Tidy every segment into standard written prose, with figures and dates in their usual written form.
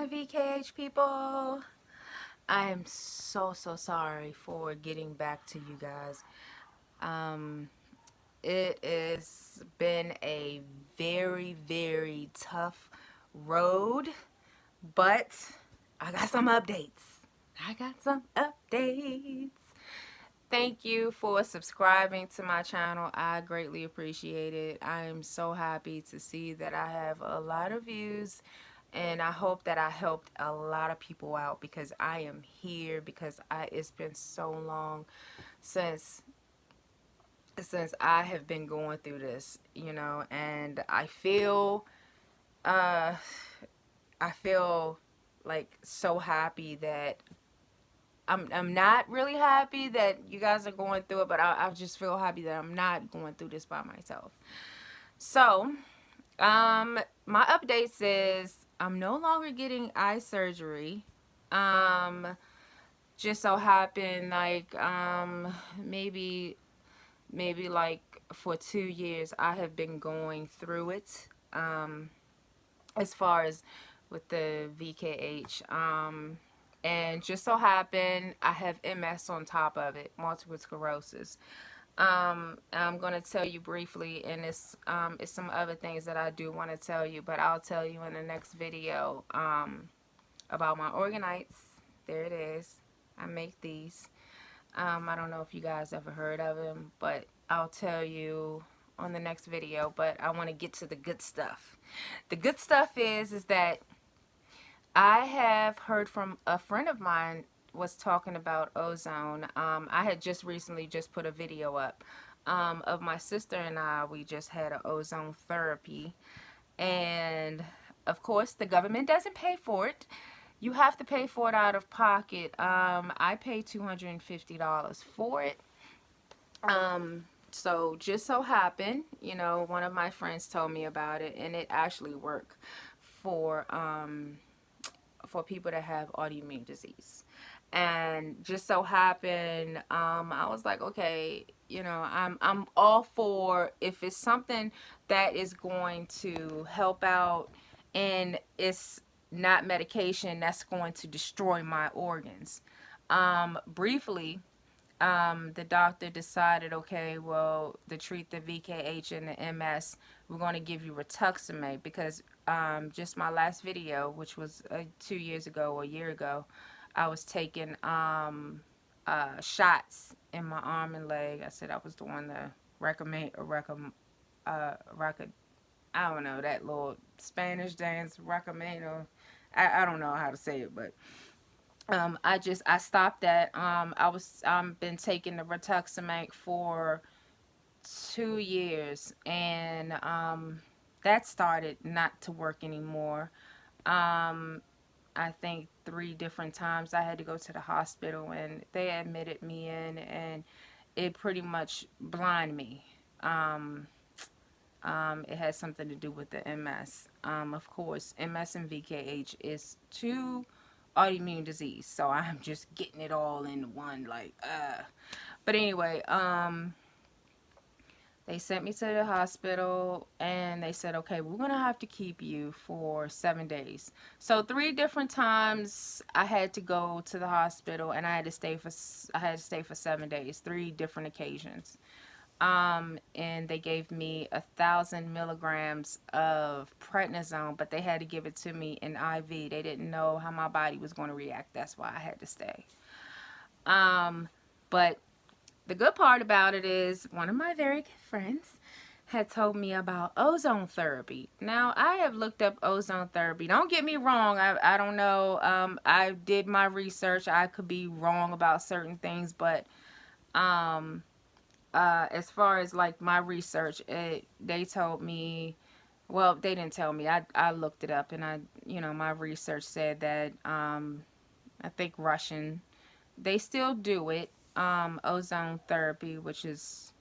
my VKH people. I am so sorry for getting back to you guys. Um, it has been a very tough road, but I got some updates. I got some updates. Thank you for subscribing to my channel. I greatly appreciate it. I am so happy to see that I have a lot of views, and I hope that I helped a lot of people out because I am here because it's been so long since I have been going through this, and uh I feel like so happy that I'm not really happy that you guys are going through it, but I just feel happy that I'm not going through this by myself. So, my updates is I'm no longer getting eye surgery. Um, just so happened like maybe like for 2 years I have been going through it. As far as with the VKH. And just so happened I have MS on top of it, multiple sclerosis. I'm going to tell you briefly, and it's some other things that I do want to tell you, but I'll tell you in the next video about my orgonites. There it is. I make these. I don't know if you guys ever heard of them, but I'll tell you on the next video. But I want to get to the good stuff. The good stuff is that I have heard from a friend of mine was talking about ozone. I had just recently just put a video up of my sister and I. We just had an ozone therapy, and of course the government doesn't pay for it. You have to pay for it out of pocket. I paid $250 for it. So just so happened, one of my friends told me about it, and it actually worked for people that have autoimmune disease. And just so happened, I was like, okay, I'm all for if it's something that is going to help out, and it's not medication that's going to destroy my organs. Briefly, the doctor decided, okay, well, to treat the VKH and the MS, we're going to give you rituximab because just my last video, which was 2 years ago or a year ago, I was taking shots in my arm and leg. I said I was doing the I don't know, that little Spanish dance, recommendo. I don't know how to say it, but I stopped that. Been taking the rituximab for 2 years, and that started not to work anymore. I think 3 different times I had to go to the hospital, and they admitted me in, and it pretty much blinded me. It has something to do with the MS. Of course, MS and VKH is two autoimmune disease, so I'm just getting it all in one, but anyway, they sent me to the hospital, and they said, okay, we're gonna have to keep you for 7 days. So 3 different times I had to go to the hospital, and I had to stay for 7 days, 3 different occasions. And they gave me 1,000 milligrams of prednisone, but they had to give it to me in IV. They didn't know how my body was going to react. That's why I had to stay. But the good part about it is one of my very good friends had told me about ozone therapy. Now, I have looked up ozone therapy. Don't get me wrong. I don't know. I did my research. I could be wrong about certain things, but as far as like my research, they told me, well, they didn't tell me. I looked it up, and my research said that I think Russian, they still do it. Ozone therapy, which is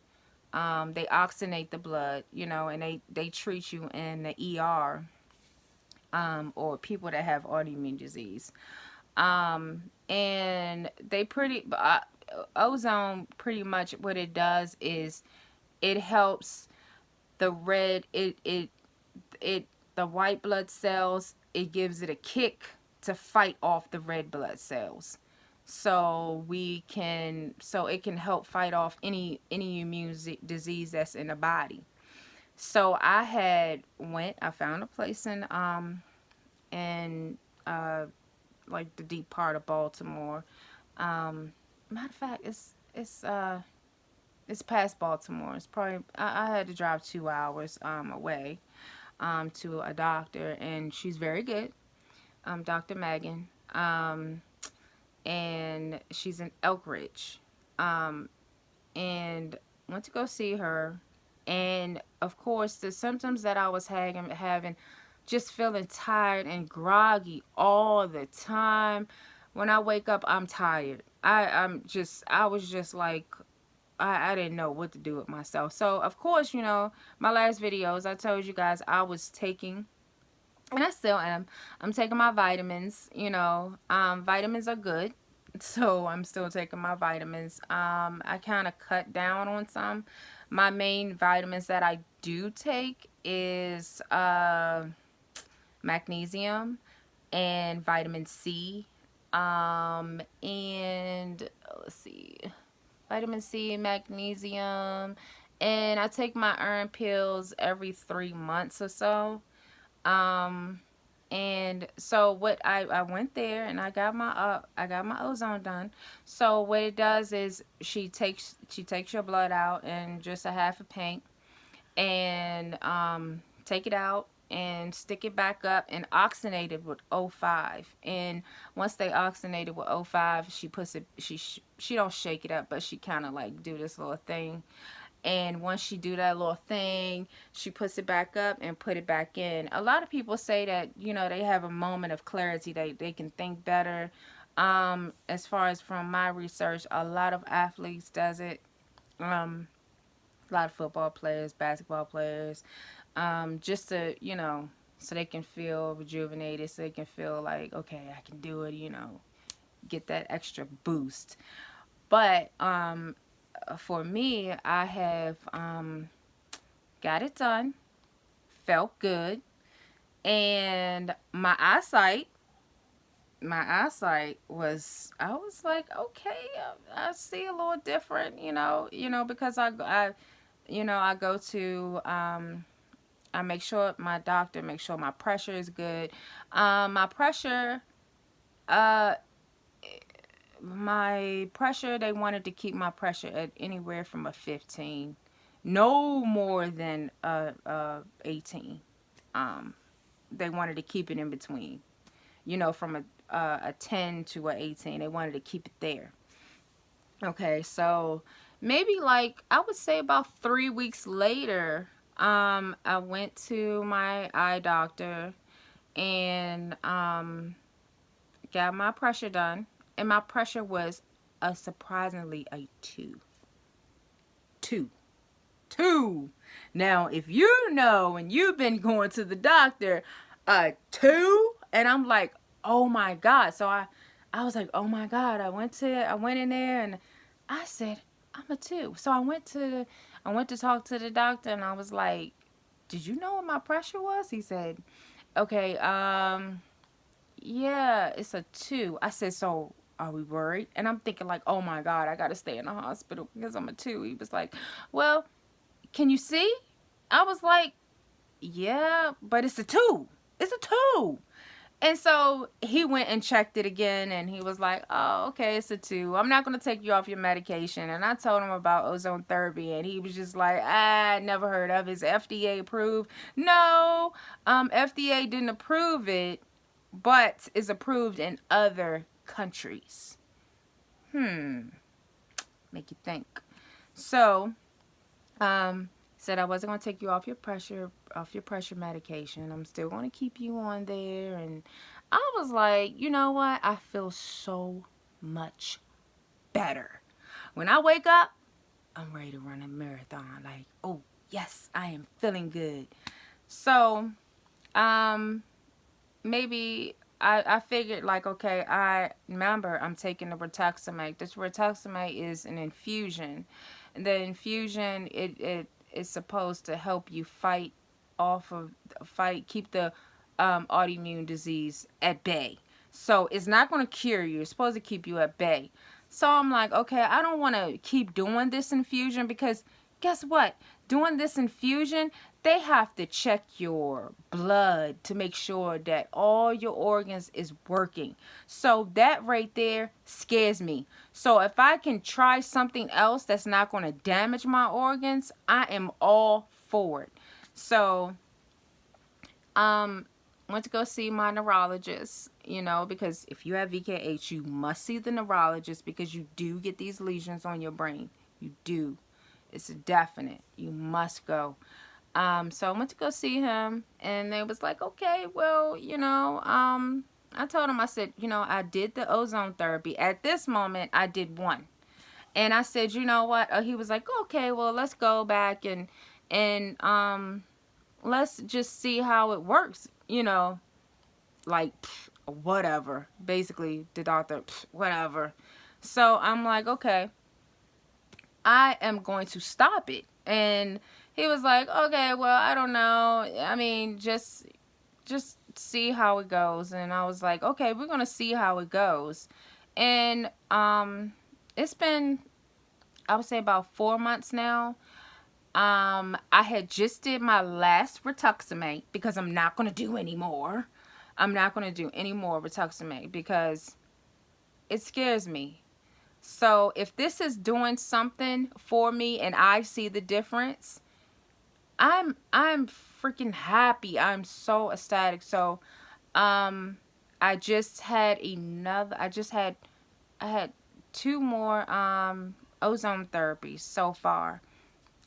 they oxygenate the blood, and they treat you in the ER, or people that have autoimmune disease. And they ozone, pretty much what it does is it helps the red, the white blood cells, it gives it a kick, to fight off the red blood cells. So it can help fight off any immune disease that's in the body. So I found a place in uh like the deep part of Baltimore. Matter of fact, it's past Baltimore. It's probably I had to drive 2 hours away to a doctor, and she's very good, Dr. Megan, and she's in Elk Ridge, and went to go see her, and of course the symptoms that I was having, just feeling tired and groggy all the time. When I wake up, I'm tired. I was just like, I didn't know what to do with myself. So of course, my last videos, I told you guys I was taking, and I still am. I'm taking my vitamins. Vitamins are good, so I'm still taking my vitamins. I kind of cut down on some. My main vitamins that I do take is magnesium and vitamin C. And let's see, vitamin C, magnesium, and I take my iron pills every 3 months or so. Um, and so what I went there and I got my ozone done. So what it does is she takes your blood out in just a half a pint, and take it out and stick it back up and oxygenate it with O5. And once they oxygenate it with O5, she puts it she don't shake it up, but she kind of like do this little thing. And once she do that little thing, she puts it back up and put it back in. A lot of people say that, they have a moment of clarity, they can think better. As far as from my research, a lot of athletes does it. A lot of football players, basketball players, just to, so they can feel rejuvenated, so they can feel like, okay, I can do it, get that extra boost. But for me, I have got it done, felt good, and my eyesight was, I was like, okay, I see a little different, because I go to, I make sure my doctor make sure my pressure is good. My pressure, uh, they wanted to keep my pressure at anywhere from a 15, no more than a 18. Um, they wanted to keep it in between, from a 10 to a 18. They wanted to keep it there. Okay, so maybe like I would say about 3 weeks later, I went to my eye doctor and got my pressure done, and my pressure was a surprisingly a 2. 2. 2. Now, if you know and you've been going to the doctor, a 2, and I'm like, oh my God. So I was like, oh my God. I went in there and I said, I'm a 2. So I went to talk to the doctor, and I was like, did you know what my pressure was? He said, okay, yeah, it's a 2. I said, so are we worried? And I'm thinking like, oh my God, I got to stay in the hospital because I'm a 2. He was like, well, can you see? I was like, yeah, but it's a 2. It's a 2. And so he went and checked it again, and he was like, oh, okay, it's a 2. I'm not going to take you off your medication. And I told him about ozone therapy, and he was just like, never heard of it. Is FDA approved? No, FDA didn't approve it, but is approved in other countries. Make you think. So, said I wasn't going to take you off your pressure medication. I'm still going to keep you on there. And I was like, you know what? I feel so much better. When I wake up, I'm ready to run a marathon. Like, oh, yes, I am feeling good. So, maybe I figured like, okay, I remember I'm taking the rituximab. This rituximab is an infusion. And the infusion, it is supposed to help you keep the autoimmune disease at bay. So it's not going to cure you. It's supposed to keep you at bay. So I'm like, okay, I don't want to keep doing this infusion because guess what? Doing this infusion, they have to check your blood to make sure that all your organs is working. So that right there scares me. So if I can try something else that's not going to damage my organs, I am all for it. So um, went to go see my neurologist, because if you have VKH, you must see the neurologist because you do get these lesions on your brain. You do. It's a definite. You must go. So I went to go see him, and they was like, okay, well, I told him, I said, I did the ozone therapy. At this moment, I did one. And I said, you know what? He was like, okay, well, let's go back and let's just see how it works, like whatever. Basically, the doctor, whatever. So I'm like, okay, I am going to stop it. And he was like, okay, well, I don't know. I mean, just see how it goes. And I was like, okay, we're gonna see how it goes. And it's been, I would say, about 4 months now. I had just did my last rituximate because I'm not going to do any more. I'm not going to do any more rituximate because it scares me. So if this is doing something for me and I see the difference, I'm freaking happy. I'm so ecstatic. So I just had I had two more ozone therapies so far.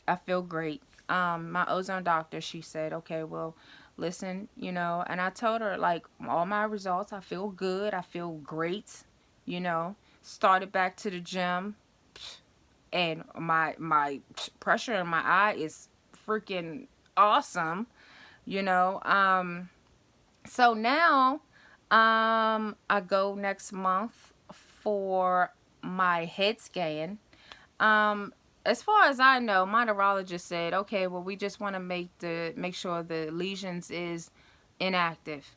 I feel great. My ozone doctor, she said, okay, well, listen, and I told her, like, all my results, I feel good. I feel great, you know. Started back to the gym, and my pressure in my eye is freaking awesome, you know. So now, I go next month for my head scan. um, as far as I know, my neurologist said, okay, well, we just want to make sure the lesions is inactive.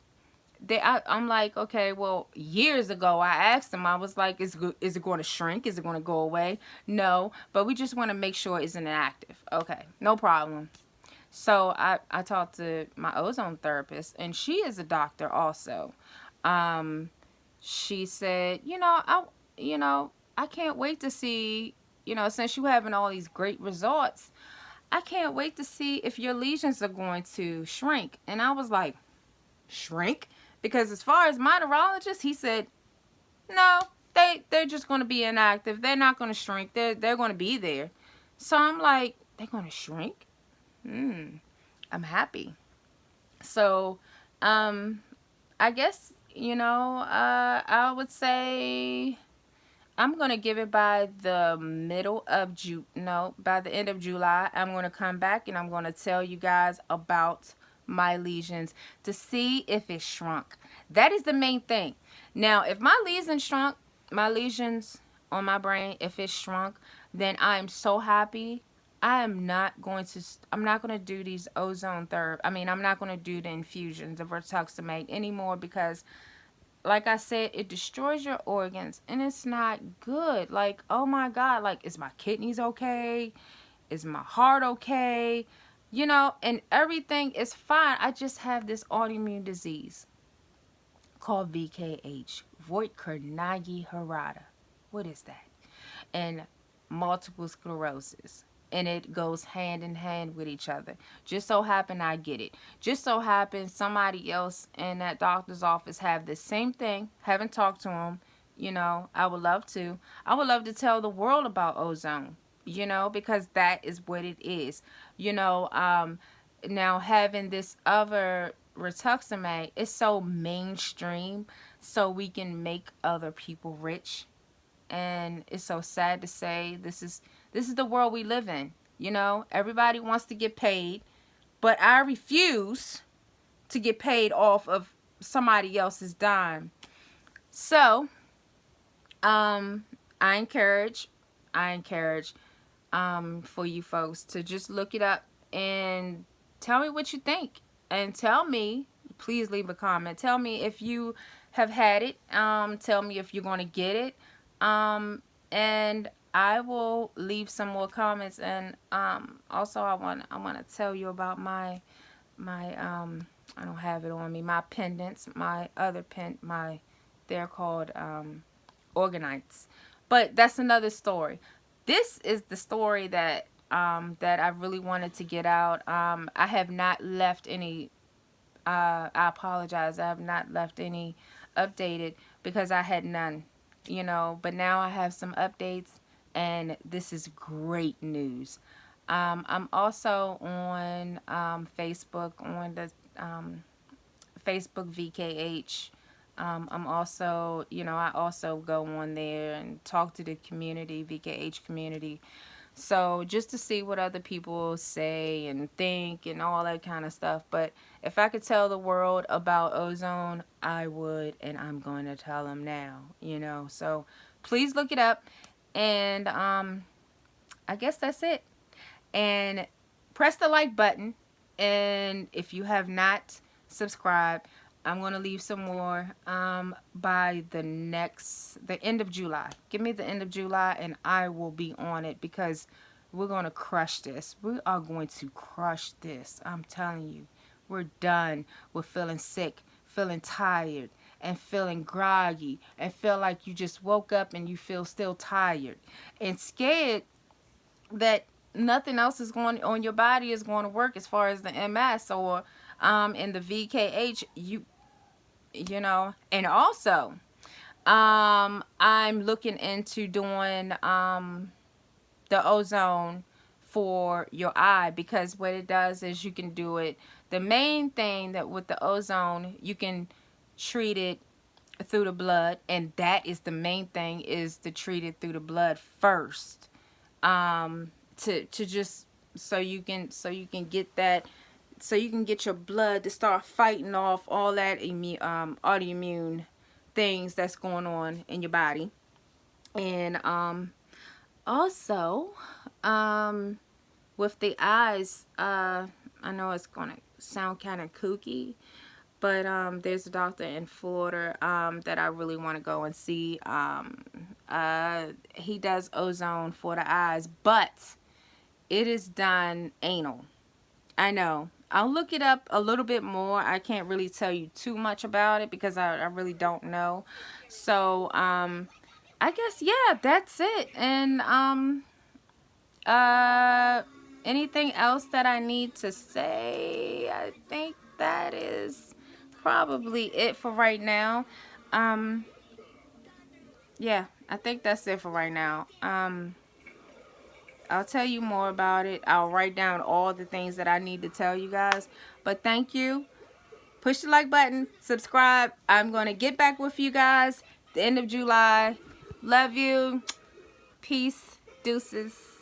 I'm like, okay, well, years ago, I asked him, I was like, is it going to shrink? Is it going to go away? No, but we just want to make sure it's inactive. Okay, no problem. So I talked to my ozone therapist, and she is a doctor also. Um, she said, I can't wait to see, since you having all these great results, I can't wait to see if your lesions are going to shrink. And I was like, shrink? Because as far as my neurologist, he said, no, they're just going to be inactive. They're not going to shrink. They're going to be there. So I'm like, they're going to shrink? I'm happy. So, I guess, I would say I'm going to give it by the middle of June. No, by the end of July, I'm going to come back and I'm going to tell you guys about my lesions to see if it shrunk. That is the main thing. Now, if my lesions on my brain, if it shrunk, then I'm so happy. I'm not going to do these ozone therapy. I mean, I'm not going to do the infusions of rituximate anymore because, like I said, it destroys your organs and it's not good. Like, oh my God, like, is my kidneys okay? Is my heart okay? And everything is fine. I just have this autoimmune disease called VKH, Voigt-Koernagi-Harada. What is that? And multiple sclerosis. And it goes hand in hand with each other. Just so happen I get it. Just so happen somebody else in that doctor's office have the same thing. Haven't talked to him. I would love to. I would love to tell the world about ozone. Because that is what it is. Now having this other rituximab is so mainstream, so we can make other people rich. And it's so sad to say this is the world we live in. Everybody wants to get paid, but I refuse to get paid off of somebody else's dime. So I encourage for you folks to just look it up and tell me what you think, and tell me please leave a comment. Tell me if you have had it. Tell me if you're going to get it. And I will leave some more comments. And also I want to tell you about my I don't have it on me. My pendants, my other they're called organites. But that's another story. This is the story that I really wanted to get out. I have not left any. I apologize. I have not left any updated because I had none. But now I have some updates, and this is great news. I'm also on Facebook on the Facebook VKH. I'm also, I also go on there and talk to the community, VKH community. So just to see what other people say and think and all that kind of stuff. But if I could tell the world about ozone, I would, and I'm going to tell them now. So please look it up. And I guess that's it. And press the like button. And if you have not subscribed, I'm going to leave some more by the end of July. Give me the end of July and I will be on it because we're going to crush this. We are going to crush this. I'm telling you. We're done with feeling sick, feeling tired, and feeling groggy, and feel like you just woke up and you feel still tired and scared that nothing else is going on your body is going to work as far as the MS or in the VKH. And also I'm looking into doing the ozone for your eye, because what it does is you can do it. The main thing that with the ozone, you can treat it through the blood, and that is the main thing, is to treat it through the blood first, to just so you can get that, so you can get your blood to start fighting off all that autoimmune things that's going on in your body. And also with the eyes, I know it's gonna sound kind of kooky, but there's a doctor in Florida that I really want to go and see. He does ozone for the eyes, but it is done anal. I know. I'll look it up a little bit more. I can't really tell you too much about it because I really don't know. So, I guess, yeah, that's it. And, anything else that I need to say? I think that is probably it for right now. Yeah, I think that's it for right now. I'll tell you more about it. I'll write down all the things that I need to tell you guys. But thank you. Push the like button. Subscribe. I'm going to get back with you guys the end of July. Love you. Peace. Deuces.